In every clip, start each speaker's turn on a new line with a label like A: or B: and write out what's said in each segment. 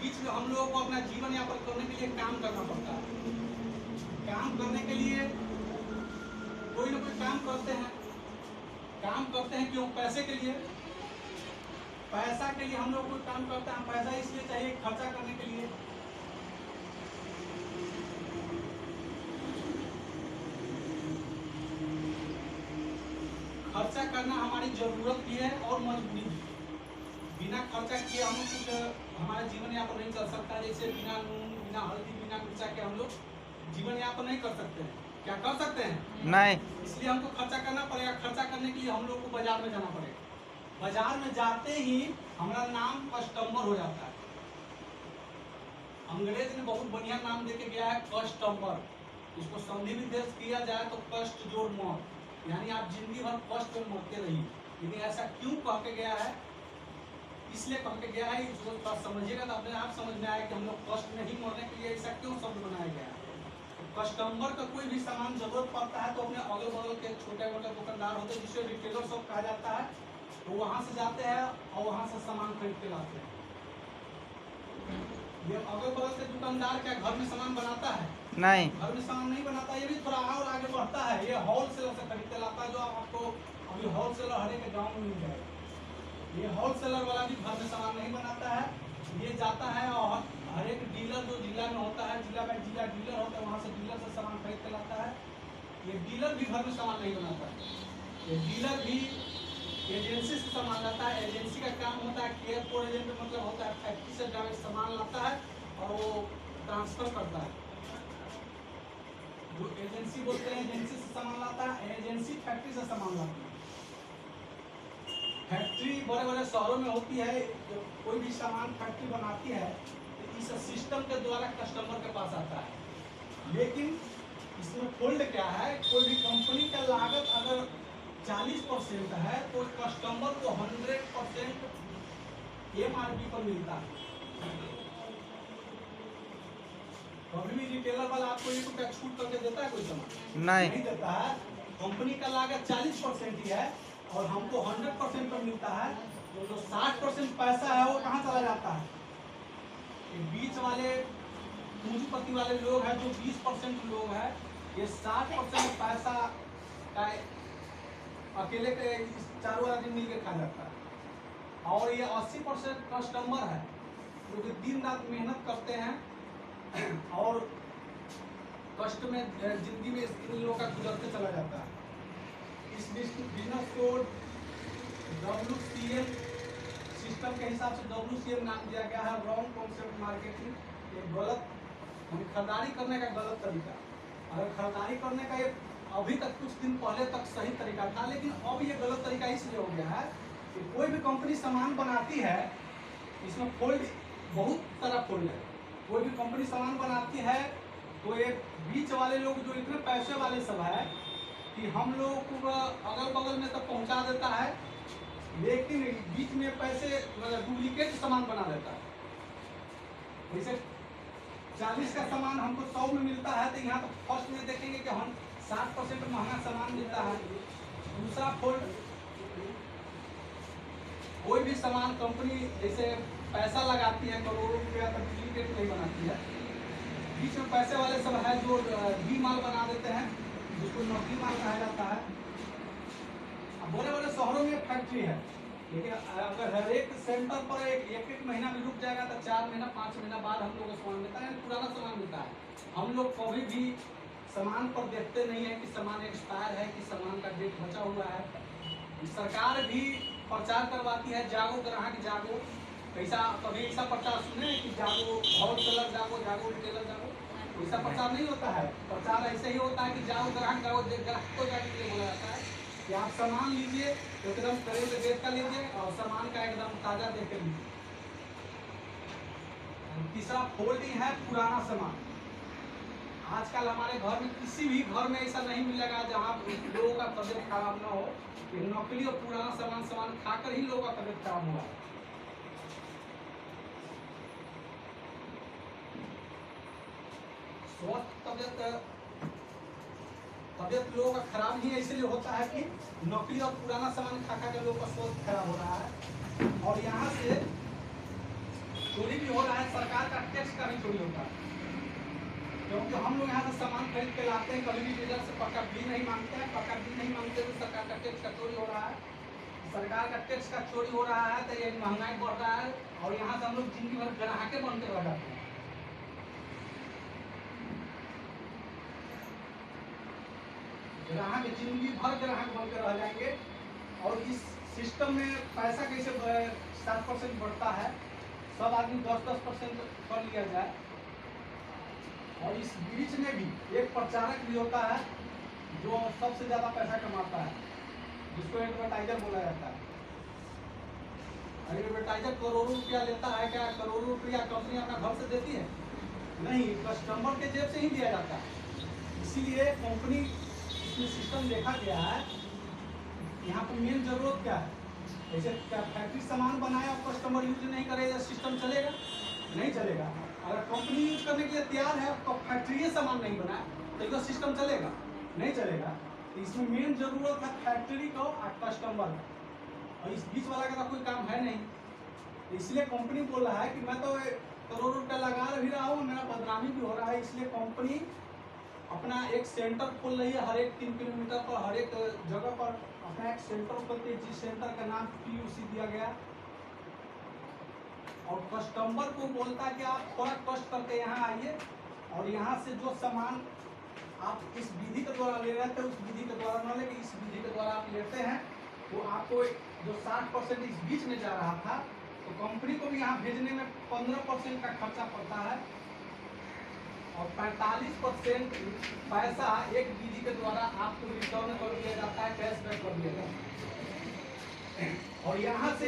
A: बीच में हम लोगों को अपना जीवन यापन करने के लिए काम करना पड़ता है। काम करने के लिए कोई ना कोई काम करते हैं। काम करते हैं क्यों? पैसे के लिए। पैसा के लिए हम लोग कोई काम करते हैं। पैसा इसलिए चाहिए खर्चा करने के लिए। खर्चा करना हमारी जरूरत भी है और मजबूरी भी। बिना खर्चा किए हम लोग कुछ हमारा जीवन यापन नहीं कर सकता। जैसे बिना नून, बिना हल्दी, बिना मिर्चा के हम लोग जीवन यापन नहीं कर सकते हैं। क्या कर सकते हैं?
B: नहीं।
A: इसलिए हमको खर्चा करना पड़ेगा। खर्चा करने के लिए हम लोग को बाजार में जाना पड़ेगा। बाजार में जाते ही हमारा नाम कस्टमर हो जाता है। अंग्रेज ने बहुत बढ़िया नाम देके गया है, कस्टमर। इसको संधि विदेश किया जाए तो कष्ट जोड़ मौत, यानी आप जिंदगी भर कष्ट में मरते रहिए। लेकिन ऐसा क्यों कह के गया है? इसलिए कह के गया है, इसको समझिएगा तो अपने आप समझ में आया कि हम लोग कष्ट में ही मरने के लिए ऐसा क्यों शब्द बनाया गया है। कस्टमर का कोई भी सामान जरूरत पड़ता है तो अपने अगल बगल के छोटे मोटे दुकानदार होते हैं जिसे रिटेलर शॉप कहा जाता है, तो वहां से जाते हैं और वहां से सामान खरीद के लाते हैं। ये अगल बगल के दुकानदार क्या घर में सामान बनाता है?
B: नहीं।
A: घर में सामान नहीं बनाता। ये भी थोड़ा और आगे बढ़ता है। ये होलसेलर से खरीद के लाता है, जो आपको अभी होलसेलर हर एक गाँव में मिल जाएगा। ये होलसेलर वाला भी घर में सामान नहीं बनाता है। ये जाता है और हर एक डीलर जो जिला में होता है, जिला में जिला डीलर होता है, वहाँ से डीलर से सामान खरीद के लाता है। ये डीलर भी घर में सामान नहीं बनाता है। ये डीलर भी एजेंसी से सामान लाता है। एजेंसी का काम होता है केयर फॉर एजेंट, मतलब होता है फैक्ट्री से डायरेक्ट सामान लाता है और वो ट्रांसफर करता है। जो एजेंसी बोलते हैं, एजेंसी से सामान लाता है। एजेंसी फैक्ट्री से सामान लाती है। फैक्ट्री बड़े बड़े शहरों में होती है। जो कोई भी सामान फैक्ट्री बनाती है तो इस सिस्टम के द्वारा कस्टमर के पास आता है। लेकिन इसमें फोल्ड क्या है? कोई भी कंपनी का लागत अगर 40% है तो कस्टमर को 100% MRP पर मिलता है। कभी भी रिटेलर वाला आपको 1 रुपया छूट करके देता है कोई सामान? नहीं देता है। कंपनी का लागत 40% ही है और हमको 100% पर मिलता है। तो जो 60% पैसा है वो कहाँ चला जाता है? ये बीच वाले पूंजीपति वाले लोग हैं, जो 20% लोग हैं, ये 60% पैसा का अकेले के चारों आदमी मिलकर खा जाता है। और ये 80% कस्टमर है जो कि दिन रात मेहनत करते हैं और कष्ट में जिंदगी में इन लोगों का गुजरते चला जाता है। इस बिजनेस को WCM सिस्टम के हिसाब से WCM नाम दिया गया है, रॉन्ग कॉन्सेप्ट मार्केटिंग। ये गलत, खरीदारी करने का गलत तरीका। अगर खरीदारी करने का ये अभी तक कुछ दिन पहले तक सही तरीका था, लेकिन अब ये गलत तरीका इसलिए हो गया है कि कोई भी कंपनी सामान बनाती है, इसमें फोल्ड बहुत सारा फोल्ड है। कोई भी कंपनी सामान बनाती है तो ये बीच वाले लोग जो इतने पैसे वाले सब है कि हम लोग को अगल बगल में तक पहुंचा देता है, लेकिन बीच में पैसे मतलब डुप्लीकेट सामान बना देता है। जैसे 40 का सामान हमको 100 में मिलता है तो यहाँ तो फर्स्ट में देखेंगे कि हम 60% महंगा सामान मिलता है। दूसरा फोल्ड, कोई भी सामान कंपनी जैसे पैसा लगाती है करोड़ों रुपया तो डुप्लीकेट नहीं बनाती है। बीच में पैसे वाले सब है जो भी माल बना देते हैं, जिसको नकली माल कहा जाता है। बड़े बड़े शहरों में फैक्ट्री है, लेकिन अगर हर एक सेंटर पर एक महीना भी रुक जाएगा तो 4 महीना 5 महीना बाद हम लोग को सामान मिलता है, पुराना सामान मिलता है। हम लोग कभी भी सामान पर देखते नहीं है कि सामान एक्सपायर है कि सामान का डेट बचा हुआ है। सरकार भी प्रचार करवाती है, जागो ग्राहक जागो। ऐसा कभी ऐसा प्रचार सुने कि जागो होलसेलर जागो, जागो रिटेलर जागो? ऐसा प्रचार नहीं होता है। प्रचार ऐसे ही होता है कि जाओ ग्राहक जाओ। ग्राहक को जाने के लिए बोला जाता है कि आप सामान लीजिए एकदम करीब डेट का लीजिए और सामान का एकदम ताजा देख कर लीजिए। तीसरा फोल्डिंग है पुराना सामान। आजकल हमारे घर में किसी भी घर में ऐसा नहीं मिलेगा जहाँ लोगों का तबियत खराब ना हो। नकली और पुराना सामान खाकर ही लोगों का तबियत खराब हुआ। स्वस्थ तबियत लोगों का खराब ही इसलिए होता है कि नकली और पुराना सामान खा के लोगों का स्वास्थ्य खराब हो रहा है। और यहाँ से चोरी भी हो रहा है, सरकार का टैक्स का भी चोरी होता है। क्योंकि हम लोग यहाँ से सामान खरीद के लाते हैं, कभी भी डीलर से पक्का बिल नहीं मांगते हैं, पक्का बिल नहीं मांगते तो सरकार का टैक्स का चोरी हो रहा है। सरकार का टैक्स का चोरी हो रहा है तो ये महंगाई बढ़ रहा है, और यहाँ से हम लोग जिंदगी भर ग्राहके बनते रह जाते हैं। ग्राहक जिंदगी भर ग्राहक बनकर रह जाएंगे। और इस सिस्टम में पैसा कैसे 7% बढ़ता है, सब आदमी 10% कर लिया जाए। और इस बीच में भी एक प्रचारक भी होता है जो सबसे ज्यादा पैसा कमाता है, जिसको एडवर्टाइजर बोला जाता है। एडवर्टाइजर करोड़ों रुपया लेता है। क्या करोड़ों रुपया कंपनी अपना घर से देती है? नहीं, कस्टमर के जेब से ही दिया जाता है। इसीलिए कंपनी इसमें सिस्टम देखा गया है। यहाँ पर मेन जरूरत क्या है? जैसे क्या फैक्ट्री सामान बनाए और कस्टमर यूज नहीं करेगा, सिस्टम चलेगा? नहीं चलेगा। अगर कंपनी यूज करने के लिए तैयार है तो फैक्ट्री सामान नहीं बनाए तो सिस्टम चलेगा? नहीं चलेगा। तो इसमें मेन जरूरत है फैक्ट्री को और कस्टमर का, और इस बीच वाला का कोई काम है नहीं। इसलिए कंपनी बोल रहा है कि मैं तो करोड़ों रुपया लगा भी रहा हूँ, मेरा बदनामी भी हो रहा है। इसलिए कंपनी अपना एक सेंटर खोल रही है, हर एक 3 किलोमीटर पर, हर एक जगह पर अपना एक सेंटर खोलती है, जिस सेंटर का नाम PUC दिया गया। और कस्टमर को बोलता है कि आप थोड़ा कष्ट करके यहाँ आइए, और यहाँ से जो सामान आप इस विधि के द्वारा ले रहे थे उस विधि के द्वारा न लेके इस विधि के द्वारा आप लेते हैं, वो आपको जो 60% इस बीच में जा रहा था, तो कंपनी को भी यहाँ भेजने में 15% का खर्चा पड़ता है, और 45% पैसा एक विधि के द्वारा आपको रिटर्न कर दिया जाता है, कैशबैक कर दिया जाता है। और यहाँ से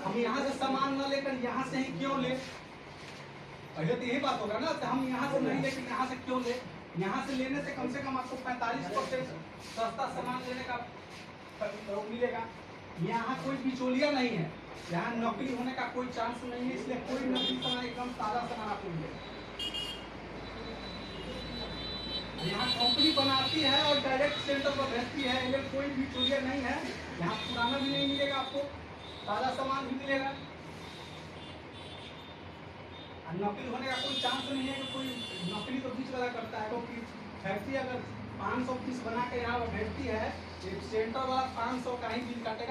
A: हम यहाँ से सामान न लेकर यहाँ से ही क्यों ले? पहले तो यही बात होगा ना, हम यहाँ से नहीं लेकिन यहाँ से क्यों ले? यहाँ से लेने से कम आपको 45% सस्ता सामान लेने का मिलेगा। यहाँ कोई बिचौलिया नहीं है, यहाँ नकली होने का कोई चांस नहीं है। इसलिए कोई नकली सामान, एकदम ताजा सामान आपको मिलेगा। यहाँ कंपनी बनाती है और डायरेक्ट सेंटर पर भेजती है, इसलिए कोई बिचौलिया नहीं है। यहाँ पुराना भी नहीं मिलेगा आपको, ताजा सामान भी मिलेगा। नकली होने का कोई चांस नहीं है कि कोई नकली तो बीच वाला करता है। क्योंकि फैक्ट्री अगर 500 पीस बना के यहाँ भेजती है, एक सेंटर वाला 500 का ही बिल काटेगा।